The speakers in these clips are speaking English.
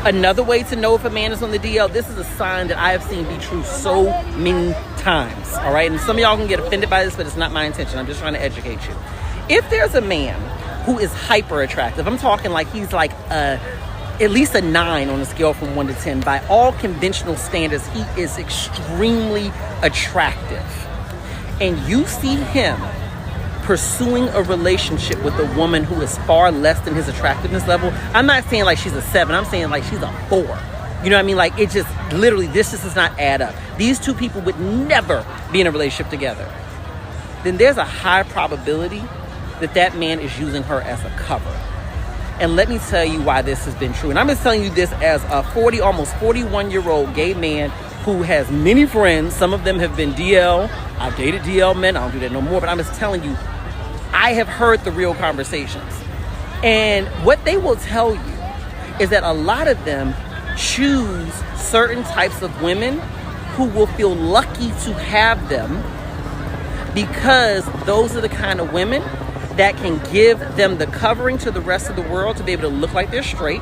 Another way to know if a man is on the DL, this is a sign that I have seen be true so many times, all right? And some of y'all can get offended by this, but it's not my intention. I'm just trying to educate you. If there's a man who is hyper attractive, I'm talking like he's like at least a 9 on a scale from 1 to 10. By all conventional standards, he is extremely attractive. And you see him pursuing a relationship with a woman who is far less than his attractiveness level. I'm not saying like she's a 7. I'm saying like she's a 4. You know what I mean? Like it just literally, this just does not add up. These two people would never be in a relationship together. Then there's a high probability that that man is using her as a cover. And let me tell you why this has been true. And I'm just telling you this as a 40, almost 41-year-old gay man who has many friends. Some of them have been DL. I've dated DL men. I don't do that no more. But I'm just telling you, I have heard the real conversations. And what they will tell you is that a lot of them choose certain types of women who will feel lucky to have them because those are the kind of women that can give them the covering to the rest of the world to be able to look like they're straight,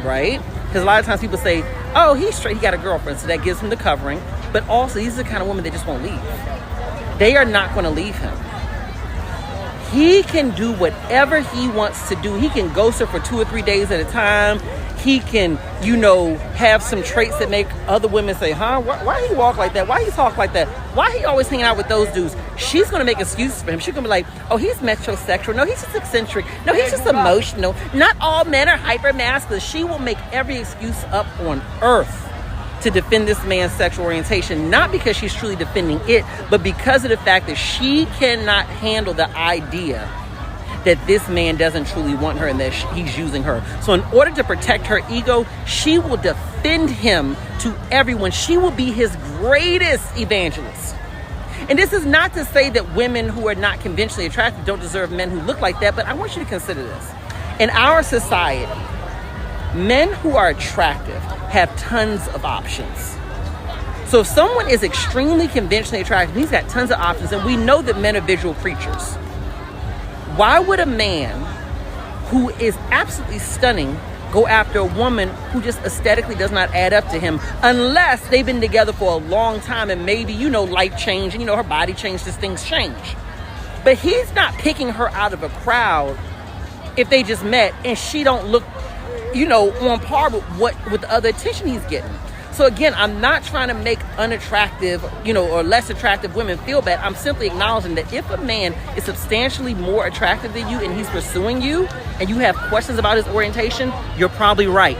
right? Because a lot of times people say, oh, he's straight, he got a girlfriend, so that gives him the covering. But also, these are the kind of women that just won't leave. They are not going to leave him. He can do whatever he wants to do. He can ghost her for 2 or 3 days at a time. He can, have some traits that make other women say, why he walk like that? Why he talk like that? Why he always hanging out with those dudes? She's going to make excuses for him. She's going to be like, oh, he's metrosexual. No, he's just eccentric. No, he's just emotional. Not all men are hyper masculine. She will make every excuse up on earth to defend this man's sexual orientation, not because she's truly defending it, but because of the fact that she cannot handle the idea that this man doesn't truly want her and that he's using her. So in order to protect her ego, she will defend him to everyone. She will be his greatest evangelist. And this is not to say that women who are not conventionally attractive don't deserve men who look like that, but I want you to consider this. In our society, men who are attractive have tons of options. So if someone is extremely conventionally attractive, he's got tons of options, and we know that men are visual creatures. Why would a man who is absolutely stunning go after a woman who just aesthetically does not add up to him unless they've been together for a long time and maybe, life change and, her body changes, things change. But he's not picking her out of a crowd if they just met and she don't look on par with the other attention he's getting. So again, I'm not trying to make unattractive, or less attractive women feel bad. I'm simply acknowledging that if a man is substantially more attractive than you and he's pursuing you and you have questions about his orientation, you're probably right.